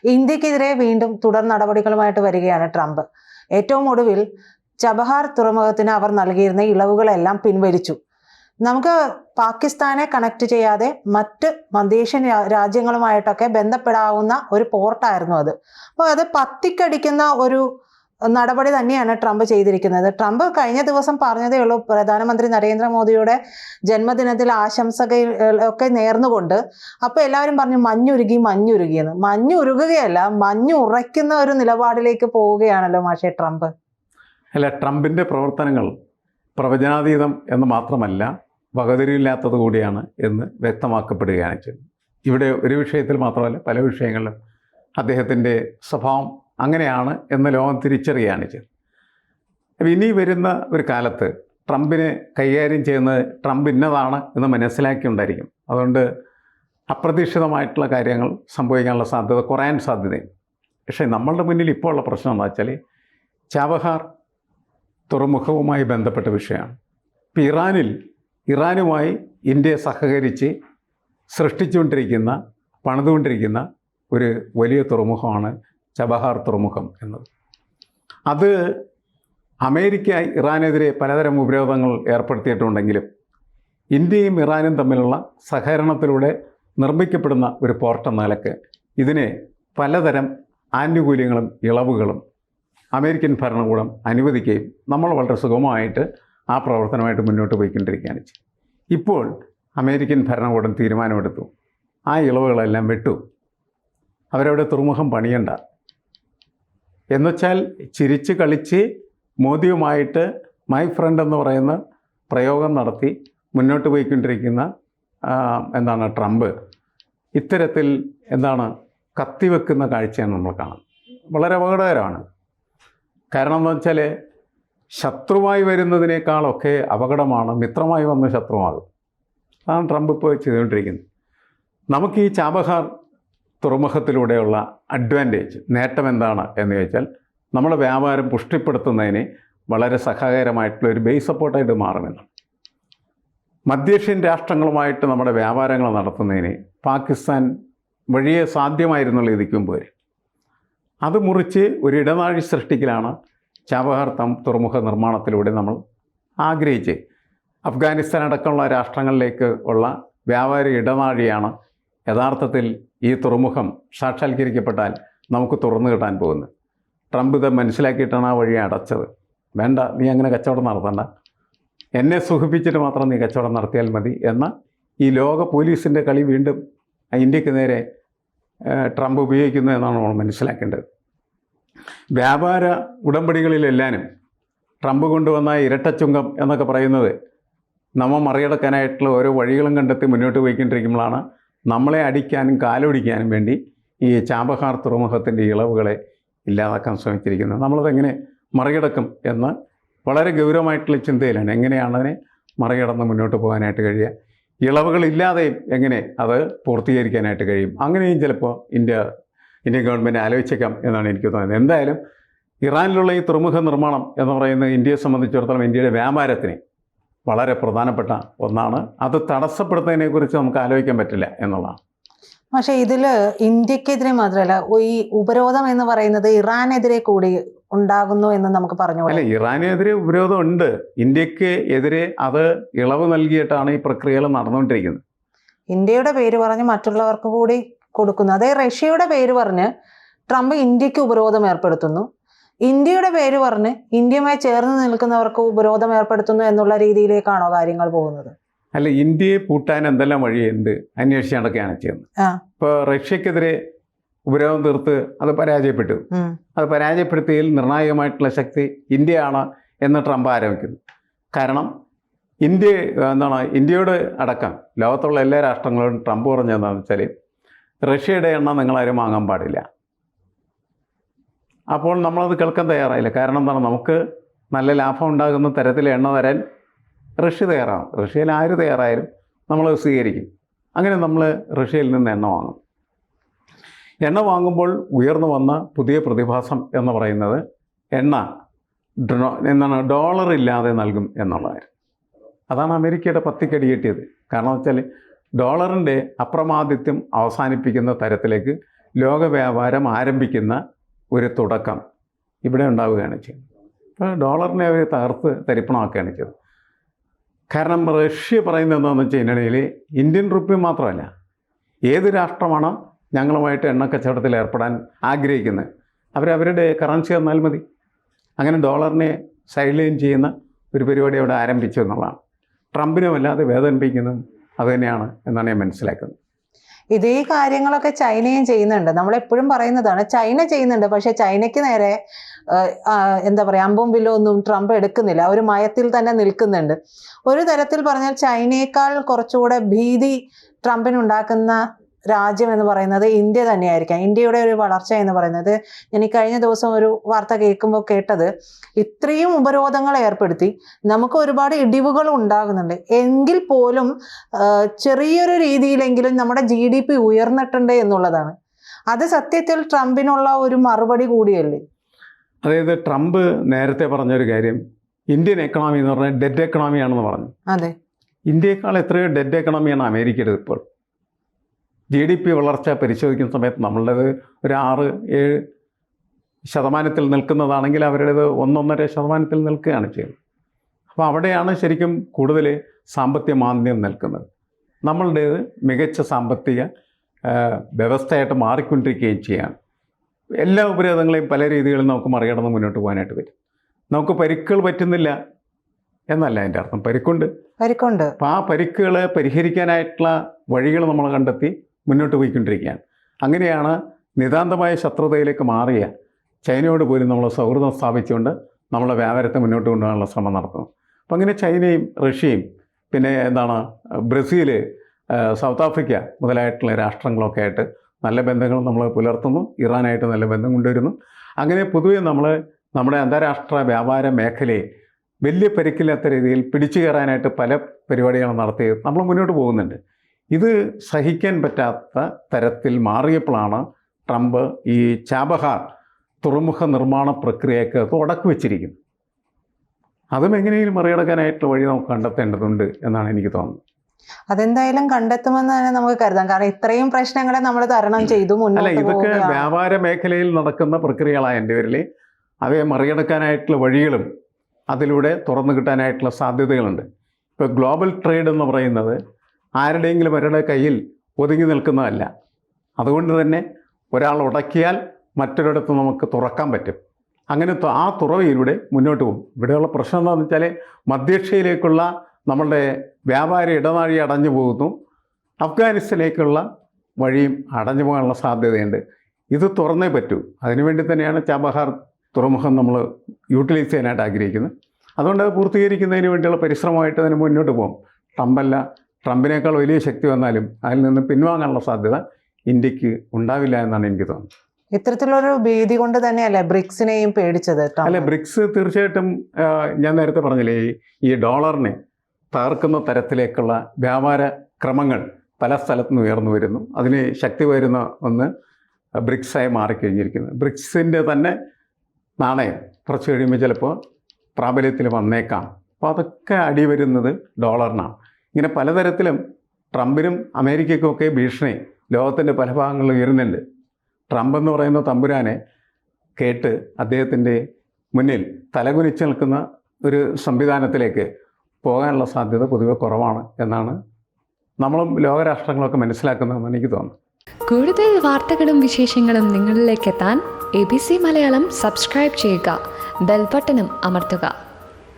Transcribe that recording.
ഇന്ത്യക്കെതിരെ വീണ്ടും തുടർ നടപടികളുമായിട്ട് വരികയാണ് ട്രംപ്. ഏറ്റവും ഒടുവിൽ ചബഹാർ തുറമുഖത്തിന് അവർ നൽകിയിരുന്ന ഇളവുകളെല്ലാം പിൻവലിച്ചു. നമുക്ക് പാകിസ്ഥാനെ കണക്ട് ചെയ്യാതെ മറ്റ് മധ്യേഷ്യൻ രാജ്യങ്ങളുമായിട്ടൊക്കെ ബന്ധപ്പെടാവുന്ന ഒരു പോർട്ടായിരുന്നു അത്. അപ്പോൾ അത് പത്തിക്കടിക്കുന്ന ഒരു നടപടി തന്നെയാണ് ട്രംപ് ചെയ്തിരിക്കുന്നത്. ട്രംപ് കഴിഞ്ഞ ദിവസം പറഞ്ഞതേ ഉള്ളൂ, പ്രധാനമന്ത്രി നരേന്ദ്രമോദിയുടെ ജന്മദിനത്തിൽ ആശംസകളൊക്കെ നേർന്നുകൊണ്ട്. അപ്പോൾ എല്ലാവരും പറഞ്ഞു മഞ്ഞുരുകിയെന്ന്. മഞ്ഞുരുകുകയല്ല, മഞ്ഞ് ഉറയ്ക്കുന്ന ഒരു നിലപാടിലേക്ക് പോവുകയാണല്ലോ മാഷെ ട്രംപ്. അല്ല, ട്രംപിൻ്റെ പ്രവർത്തനങ്ങൾ പ്രവചനാതീതം എന്ന് മാത്രമല്ല, വകതിരിയില്ലാത്തത് കൂടിയാണ് എന്ന് വ്യക്തമാക്കപ്പെടുകയാണ് ചെയ്തത്. ഇവിടെ ഒരു വിഷയത്തിൽ മാത്രമല്ല, പല വിഷയങ്ങളിലും അദ്ദേഹത്തിൻ്റെ സ്വഭാവം അങ്ങനെയാണ് എന്ന് ലോകം തിരിച്ചറിയുകയാണ് ചെയ്തത്. അപ്പോൾ ഇനി വരുന്ന ഒരു കാലത്ത് ട്രംപിനെ കൈകാര്യം ചെയ്യുന്നത് ട്രംപ് ഇന്നതാണ് എന്ന് മനസ്സിലാക്കിയുണ്ടായിരിക്കും. അതുകൊണ്ട് അപ്രതീക്ഷിതമായിട്ടുള്ള കാര്യങ്ങൾ സംഭവിക്കാനുള്ള സാധ്യത കുറയാൻ സാധ്യതയുണ്ട്. പക്ഷേ നമ്മളുടെ മുന്നിൽ ഇപ്പോൾ ഉള്ള പ്രശ്നം എന്താ വെച്ചാൽ, ചാബഹാർ തുറമുഖവുമായി ബന്ധപ്പെട്ട വിഷയമാണ്. ഇപ്പോൾ ഇറാനുമായി ഇന്ത്യ സഹകരിച്ച് സൃഷ്ടിച്ചുകൊണ്ടിരിക്കുന്ന, പണിതുകൊണ്ടിരിക്കുന്ന ഒരു വലിയ തുറമുഖമാണ് ചബഹാർ തുറമുഖം എന്നത്. അത് അമേരിക്ക ഇറാനെതിരെ പലതരം ഉപരോധങ്ങൾ ഏർപ്പെടുത്തിയിട്ടുണ്ടെങ്കിലും ഇന്ത്യയും ഇറാനും തമ്മിലുള്ള സഹകരണത്തിലൂടെ നിർമ്മിക്കപ്പെടുന്ന ഒരു പോർട്ട് എന്ന നിലക്ക് ഇതിനെ പലതരം ആനുകൂല്യങ്ങളും ഇളവുകളും അമേരിക്കൻ ഭരണകൂടം അനുവദിക്കുകയും നമ്മൾ വളരെ സുഗമമായിട്ട് ആ പ്രവർത്തനമായിട്ട് മുന്നോട്ട് പോയിക്കൊണ്ടിരിക്കുകയാണ്. ഇപ്പോൾ അമേരിക്കൻ ഭരണകൂടം തീരുമാനമെടുത്തു, ആ ഇളവുകളെല്ലാം വിട്ടു, അവരവിടെ തുറമുഖം പണിയണ്ട എന്നുവെച്ചാൽ ചിരിച്ച് കളിച്ച് മോദിയുമായിട്ട് മൈ ഫ്രണ്ട് എന്ന് പറയുന്ന പ്രയോഗം നടത്തി മുന്നോട്ട് പോയിക്കൊണ്ടിരിക്കുന്ന ട്രംപ് ഇത്തരത്തിൽ കത്തിവെക്കുന്ന കാഴ്ചയാണ് നമ്മൾ കാണുന്നത്. വളരെ അപകടകരമാണ്. കാരണം എന്താ വെച്ചാൽ, ശത്രുവായി വരുന്നതിനേക്കാളൊക്കെ അപകടമാണ് മിത്രമായി വന്ന ശത്രുവാകും. അതാണ് ട്രംപ് ഇപ്പോൾ ചെയ്തുകൊണ്ടിരിക്കുന്നത്. നമുക്ക് ഈ ചാബഹാർ തുറമുഖത്തിലൂടെയുള്ള അഡ്വാൻറ്റേജ്, നേട്ടം എന്താണ് എന്ന് ചോദിച്ചാൽ, നമ്മുടെ വ്യാപാരം പുഷ്ടിപ്പെടുത്തുന്നതിന് വളരെ സഹായകരമായിട്ടുള്ള ഒരു ബേസ് സപ്പോർട്ടായിട്ട് മാറുമെന്നാണ്. മധ്യേഷ്യൻ രാഷ്ട്രങ്ങളുമായിട്ട് നമ്മുടെ വ്യാപാരങ്ങൾ നടത്തുന്നതിന് പാകിസ്ഥാൻ വഴിയെ സാധ്യമായിരുന്നുള്ള ഇതിക്കുമ്പോൾ അത് മുറിച്ച് ഒരു ഇടനാഴി സൃഷ്ടിക്കലാണ് ചാബഹാർ തുറമുഖ നിർമ്മാണത്തിലൂടെ നമ്മൾ ആഗ്രഹിച്ച്. അഫ്ഗാനിസ്ഥാൻ അടക്കമുള്ള രാഷ്ട്രങ്ങളിലേക്ക് ഉള്ള വ്യാപാര ഇടനാഴിയാണ് യഥാർത്ഥത്തിൽ ഈ തുറമുഖം സാക്ഷാത്കരിക്കപ്പെട്ടാൽ നമുക്ക് തുറന്നു കിട്ടാൻ പോകുന്നത്. ട്രംപ് ഇത് മനസ്സിലാക്കിയിട്ടാണ് ആ വഴി അടച്ചത്. വേണ്ട, നീ അങ്ങനെ കച്ചവടം നടത്തണ്ട, എന്നെ സുഖിപ്പിച്ചിട്ട് മാത്രം നീ കച്ചവടം നടത്തിയാൽ മതി എന്ന ഈ ലോക പോലീസിൻ്റെ കളി വീണ്ടും ഇന്ത്യക്ക് നേരെ ട്രംപ് ഉപയോഗിക്കുന്നു എന്നാണ് നമ്മൾ മനസ്സിലാക്കേണ്ടത്. വ്യാപാര ഉടമ്പടികളിലെല്ലാനും ട്രംപ് കൊണ്ടുവന്ന ഇരട്ടച്ചുങ്കം എന്നൊക്കെ പറയുന്നത് നമ്മൾ മറികടക്കാനായിട്ടുള്ള ഓരോ വഴികളും കണ്ടെത്തി മുന്നോട്ട് പോയിക്കൊണ്ടിരിക്കുമ്പോഴാണ് നമ്മളെ അടിക്കാനും കാലൊടിക്കാനും വേണ്ടി ഈ ചാബഹാർ തുറമുഖത്തിൻ്റെ ഇളവുകളെ ഇല്ലാതാക്കാൻ ശ്രമിച്ചിരിക്കുന്നത്. നമ്മളതെങ്ങനെ മറികടക്കും എന്ന് വളരെ ഗൗരവമായിട്ടുള്ള ചിന്തയിലാണ്. എങ്ങനെയാണ് അതിനെ മറികടന്ന് മുന്നോട്ട് പോകാനായിട്ട് കഴിയുക, ഇളവുകളില്ലാതെയും എങ്ങനെ അത് പൂർത്തീകരിക്കാനായിട്ട് കഴിയും, അങ്ങനെയും ചിലപ്പോൾ ഇന്ത്യൻ ഗവൺമെൻറ് ആലോചിച്ചേക്കാം എന്നാണ് എനിക്ക് തോന്നുന്നത്. എന്തായാലും ഇറാനിലുള്ള ഈ തുറമുഖ നിർമ്മാണം എന്ന് പറയുന്നത് ഇന്ത്യയെ സംബന്ധിച്ചിടത്തോളം ഇന്ത്യയുടെ വ്യാപാരത്തിന് വളരെ പ്രധാനപ്പെട്ട ഒന്നാണ്. അത് തടസ്സപ്പെടുത്തുന്നതിനെക്കുറിച്ച് നമുക്ക് ആലോചിക്കാൻ പറ്റില്ല എന്നുള്ളതാണ്. പക്ഷേ ഇതിൽ ഇന്ത്യക്കെതിരെ മാത്രമല്ല, ഈ ഉപരോധം എന്ന് പറയുന്നത് ഇറാനെതിരെ കൂടി ഉണ്ടാകുന്നു എന്ന് നമുക്ക് പറഞ്ഞു. അല്ല, ഇറാനെതിരെ ഉപരോധം ഉണ്ട്, ഇന്ത്യക്ക് എതിരെ അത് ഇളവ് നൽകിയിട്ടാണ് ഈ പ്രക്രിയകൾ നടന്നുകൊണ്ടിരിക്കുന്നത്. ഇന്ത്യയുടെ പേര് പറഞ്ഞ് മറ്റുള്ളവർക്ക് കൂടി കൊടുക്കുന്നു. അതേ റഷ്യയുടെ പേര് പറഞ്ഞ് ട്രംപ് ഇന്ത്യക്ക് ഉപരോധം ഏർപ്പെടുത്തുന്നു. ഇന്ത്യയുടെ പേര് പറഞ്ഞ് ഇന്ത്യയുമായി ചേർന്ന് നിൽക്കുന്നവർക്ക് ഉപരോധം ഏർപ്പെടുത്തുന്നു എന്നുള്ള രീതിയിലേക്കാണോ കാര്യങ്ങൾ പോകുന്നത്? അല്ല, ഇന്ത്യയെ പൂട്ടാൻ എന്തെല്ലാം വഴിയുണ്ട് അന്വേഷിച്ച് നടക്കുകയാണ് ചെയ്യുന്നത്. ഇപ്പോൾ റഷ്യക്കെതിരെ ഉപരോധം തീർത്ത് അത് പരാജയപ്പെട്ടു. അത് പരാജയപ്പെടുത്തിയതിൽ നിർണായകമായിട്ടുള്ള ശക്തി ഇന്ത്യയാണ് എന്ന് ട്രംപ് ആരോപിക്കുന്നു. കാരണം ഇന്ത്യയോട് അടക്കം ലോകത്തുള്ള എല്ലാ രാഷ്ട്രങ്ങളോടും ട്രംപ് പറഞ്ഞതെന്താണെന്ന് വെച്ചാൽ, റഷ്യയുടെ എണ്ണ നിങ്ങളാരും വാങ്ങാൻ പാടില്ല. അപ്പോൾ നമ്മളത് കേൾക്കാൻ തയ്യാറായില്ല. കാരണം നമുക്ക് നല്ല ലാഭം ഉണ്ടാകുന്ന തരത്തിൽ എണ്ണ തരാൻ റഷ്യ തയ്യാറാണ്. റഷ്യയിൽ ആര് തയ്യാറായാലും നമ്മളത് സ്വീകരിക്കും. അങ്ങനെ നമ്മൾ റഷ്യയിൽ നിന്ന് എണ്ണ വാങ്ങും. എണ്ണ വാങ്ങുമ്പോൾ ഉയർന്നു വന്ന പുതിയ പ്രതിഭാസം എന്ന് പറയുന്നത് ഡോളർ ഇല്ലാതെ നൽകും എന്നുള്ളതായിരുന്നു. അതാണ് അമേരിക്കയുടെ പത്തിക്കടി കിട്ടിയത്. കാരണം വെച്ചാൽ ഡോളറിൻ്റെ അപ്രമാദിത്യം അവസാനിപ്പിക്കുന്ന തരത്തിലേക്ക് ലോക വ്യാപാരം ആരംഭിക്കുന്ന ഒരു തുടക്കം ഇവിടെ ഉണ്ടാവുകയാണ് ചെയ്യുന്നത്. അപ്പോൾ ഡോളറിനെ അവർ തകർത്ത് തരിപ്പണമാക്കുകയാണ് ചെയ്തത്. കാരണം റഷ്യ പറയുന്നത് എന്താണെന്ന് വെച്ച് കഴിഞ്ഞാൽ ഇന്ത്യൻ റുപ്പി മാത്രമല്ല, ഏത് രാഷ്ട്രമാണോ ഞങ്ങളുമായിട്ട് എണ്ണക്കച്ചവടത്തിൽ ഏർപ്പെടാൻ ആഗ്രഹിക്കുന്നത് അവരവരുടെ കറൻസി തന്നാൽ മതി. അങ്ങനെ ഡോളറിനെ സൈഡ് ലൈൻ ചെയ്യുന്ന ഒരു പരിപാടി അവിടെ ആരംഭിച്ചു എന്നുള്ളതാണ്. ട്രംപിനെ വല്ലാതെ വേദനിപ്പിക്കുന്നതും അതുതന്നെയാണ് എന്നാണ് ഞാൻ മനസ്സിലാക്കുന്നത്. ഇതേ കാര്യങ്ങളൊക്കെ ചൈനയും ചെയ്യുന്നുണ്ട്. നമ്മളെപ്പോഴും പറയുന്നതാണ് ചൈന ചെയ്യുന്നുണ്ട്, പക്ഷെ ചൈനയ്ക്ക് നേരെ എന്താ പറയുക, അമ്പും വില്ലും ഒന്നും ട്രംപ് എടുക്കുന്നില്ല. ഒരു മയത്തിൽ തന്നെ നിൽക്കുന്നുണ്ട്. ഒരു തരത്തിൽ പറഞ്ഞാൽ ചൈനയേക്കാൾ കുറച്ചുകൂടെ ഭീതി ട്രംപിനുണ്ടാക്കുന്ന രാജ്യം എന്ന് പറയുന്നത് ഇന്ത്യ തന്നെയായിരിക്കാം. ഇന്ത്യയുടെ ഒരു വളർച്ച എന്ന് പറയുന്നത്, ഞാൻ ഈ കഴിഞ്ഞ ദിവസം ഒരു വാർത്ത കേൾക്കുമ്പോൾ കേട്ടത്, ഇത്രയും ഉപരോധങ്ങൾ ഏർപ്പെടുത്തി നമുക്ക് ഒരുപാട് ഇടിവുകൾ ഉണ്ടാകുന്നുണ്ട്, എങ്കിൽ പോലും ചെറിയൊരു രീതിയിലെങ്കിലും നമ്മുടെ GDP ഉയർന്നിട്ടുണ്ട് എന്നുള്ളതാണ്. അത് സത്യത്തിൽ ട്രംപിനുള്ള ഒരു മറുപടി കൂടിയല്ലേ? അതായത് ട്രംപ് നേരത്തെ പറഞ്ഞൊരു കാര്യം, ഇന്ത്യൻ എക്കണോമി എന്ന് പറഞ്ഞാൽ ഡെഡ് എക്കണോമിയാണെന്ന് പറഞ്ഞു. അതെ, ഇന്ത്യയേക്കാൾ എത്രയോ ഡെഡ് എക്കണോമിയാണ് അമേരിക്കയുടെ ഇപ്പോൾ. GDP വളർച്ച പരിശോധിക്കുന്ന സമയത്ത് നമ്മളുടേത് ഒരു 6-7% നിൽക്കുന്നതാണെങ്കിൽ അവരുടേത് 1-1.5% നിൽക്കുകയാണ് ചെയ്യുന്നത്. അപ്പോൾ അവിടെയാണ് ശരിക്കും കൂടുതൽ സാമ്പത്തിക മാന്ദ്യം നിൽക്കുന്നത്. നമ്മളുടേത് മികച്ച സാമ്പത്തിക വ്യവസ്ഥയായിട്ട് മാറിക്കൊണ്ടിരിക്കുകയും ചെയ്യാണ്. എല്ലാ ഉപരോധങ്ങളെയും പല രീതികളിൽ നമുക്ക് മറികടന്ന് മുന്നോട്ട് പോകാനായിട്ട് പറ്റും. നമുക്ക് പരിക്കുകൾ പറ്റുന്നില്ല എന്നല്ല എൻ്റെ അർത്ഥം, പരിക്കുണ്ട്. അപ്പോൾ ആ പരിക്കുകളെ പരിഹരിക്കാനായിട്ടുള്ള വഴികൾ നമ്മൾ കണ്ടെത്തി മുന്നോട്ട് പോയിക്കൊണ്ടിരിക്കുകയാണ്. അങ്ങനെയാണ് നിതാന്തമായ ശത്രുതയിലേക്ക് മാറിയ ചൈനയോട് പോലും നമ്മൾ സൗഹൃദം സ്ഥാപിച്ചുകൊണ്ട് നമ്മളെ വ്യാപാരത്തെ മുന്നോട്ട് കൊണ്ടുപോകാനുള്ള ശ്രമം നടത്തുന്നു. അപ്പം അങ്ങനെ ചൈനയും റഷ്യയും പിന്നെ ബ്രസീൽ, സൗത്ത് ആഫ്രിക്ക മുതലായിട്ടുള്ള രാഷ്ട്രങ്ങളൊക്കെ ആയിട്ട് നല്ല ബന്ധങ്ങൾ നമ്മൾ പുലർത്തുന്നു. ഇറാനായിട്ട് നല്ല ബന്ധം കൊണ്ടുവരുന്നു. അങ്ങനെ പൊതുവെ നമ്മുടെ അന്താരാഷ്ട്ര വ്യാപാര മേഖലയെ വലിയ പരിക്കില്ലാത്ത രീതിയിൽ പിടിച്ചു കയറാനായിട്ട് പല പരിപാടികളും നടത്തി നമ്മൾ മുന്നോട്ട് പോകുന്നുണ്ട്. ഇത് സഹിക്കാൻ പറ്റാത്ത തരത്തിൽ മാറിയപ്പോഴാണ് ട്രംപ് ഈ ചാബഹാർ തുറമുഖ നിർമ്മാണ പ്രക്രിയയ്ക്ക് തുടക്കം വെച്ചിരിക്കുന്നത്. അതും എങ്ങനെയും മറികടക്കാനായിട്ടുള്ള വഴി നമുക്ക് കണ്ടെത്തേണ്ടതുണ്ട് എന്നാണ് എനിക്ക് തോന്നുന്നത്. അതെന്തായാലും കണ്ടെത്തുമെന്ന് തന്നെ നമുക്ക് കരുതാം. കാരണം ഇത്രയും പ്രശ്നങ്ങളെ നമ്മൾ തരണം ചെയ്തു. അല്ല, ഇതൊക്കെ വ്യാപാര മേഖലയിൽ നടക്കുന്ന പ്രക്രിയകളാണ്. എൻ്റെ പേരിൽ അവയെ മറികടക്കാനായിട്ടുള്ള വഴികളും അതിലൂടെ തുറന്നു കിട്ടാനായിട്ടുള്ള സാധ്യതകളുണ്ട്. ഇപ്പോൾ ഗ്ലോബൽ ട്രേഡ് എന്ന് പറയുന്നത് ആരുടെയെങ്കിലും അവരുടെ കയ്യിൽ ഒതുങ്ങി നിൽക്കുന്നതല്ല. അതുകൊണ്ട് തന്നെ ഒരാൾ ഉടക്കിയാൽ മറ്റൊരിടത്ത് നമുക്ക് തുറക്കാൻ പറ്റും. അങ്ങനെ ആ തുറവിയിലൂടെ മുന്നോട്ട് പോകും. ഇവിടെയുള്ള പ്രശ്നം എന്താണെന്ന് വെച്ചാൽ മധ്യേഷ്യയിലേക്കുള്ള നമ്മളുടെ വ്യാപാര ഇടനാഴി അടഞ്ഞു പോകുന്നു. അഫ്ഗാനിസ്ഥാനിലേക്കുള്ള വഴിയും അടഞ്ഞു പോകാനുള്ള സാധ്യതയുണ്ട്. ഇത് തുറന്നേ പറ്റൂ. അതിനുവേണ്ടി തന്നെയാണ് ചാബഹാർ തുറമുഖം നമ്മൾ യൂട്ടിലൈസ് ചെയ്യാനായിട്ട് ആഗ്രഹിക്കുന്നത്. അതുകൊണ്ട് അത് പൂർത്തീകരിക്കുന്നതിന് വേണ്ടിയുള്ള പരിശ്രമമായിട്ട് തന്നെ മുന്നോട്ട് പോകും. ട്രംപിനേക്കാൾ വലിയ ശക്തി വന്നാലും അതിൽ നിന്ന് പിൻവാങ്ങാനുള്ള സാധ്യത ഇന്ത്യക്ക് ഉണ്ടാവില്ല എന്നാണ് എനിക്ക് തോന്നുന്നത്. ഇത്തരത്തിലൊരു ഭീതി കൊണ്ട് തന്നെയല്ലേ ബ്രിക്സിനെയും പേടിച്ചത്? അല്ല, ബ്രിക്സ് തീർച്ചയായിട്ടും ഞാൻ നേരത്തെ പറഞ്ഞില്ലേ, ഈ ഡോളറിനെ തകർക്കുന്ന തരത്തിലേക്കുള്ള വ്യാപാര ക്രമങ്ങൾ പല സ്ഥലത്തുനിന്ന് ഉയർന്നു വരുന്നു. അതിന് ശക്തി വരുന്ന ഒന്ന് ബ്രിക്സായി മാറിക്കഴിഞ്ഞിരിക്കുന്നു. ബ്രിക്സിൻ്റെ തന്നെ നാണയം കുറച്ച് കഴിയുമ്പോൾ ചിലപ്പോൾ പ്രാബല്യത്തിൽ വന്നേക്കാം. അപ്പോൾ അതൊക്കെ അടി വരുന്നത് ഡോളറിനാണ്. ഇങ്ങനെ പലതരത്തിലും ട്രംപിനും അമേരിക്കയ്ക്കുമൊക്കെ ഭീഷണി ലോകത്തിൻ്റെ പല ഭാഗങ്ങളിൽ ഉയരുന്നുണ്ട്. ട്രംപ് എന്ന് പറയുന്ന തമ്പുരാനെ കേട്ട് അദ്ദേഹത്തിൻ്റെ മുന്നിൽ തലകുനിച്ച് നിൽക്കുന്ന ഒരു സംവിധാനത്തിലേക്ക് പോകാനുള്ള സാധ്യത പൊതുവെ കുറവാണ് എന്നാണ് നമ്മളും ലോകരാഷ്ട്രങ്ങളൊക്കെ മനസ്സിലാക്കുന്നതെന്ന് എനിക്ക് തോന്നുന്നു. കൂടുതൽ വാർത്തകളും വിശേഷങ്ങളും നിങ്ങളിലേക്ക് എത്താൻ ABC മലയാളം സബ്സ്ക്രൈബ് ചെയ്യുക, ബെൽ ബട്ടണും അമർത്തുക.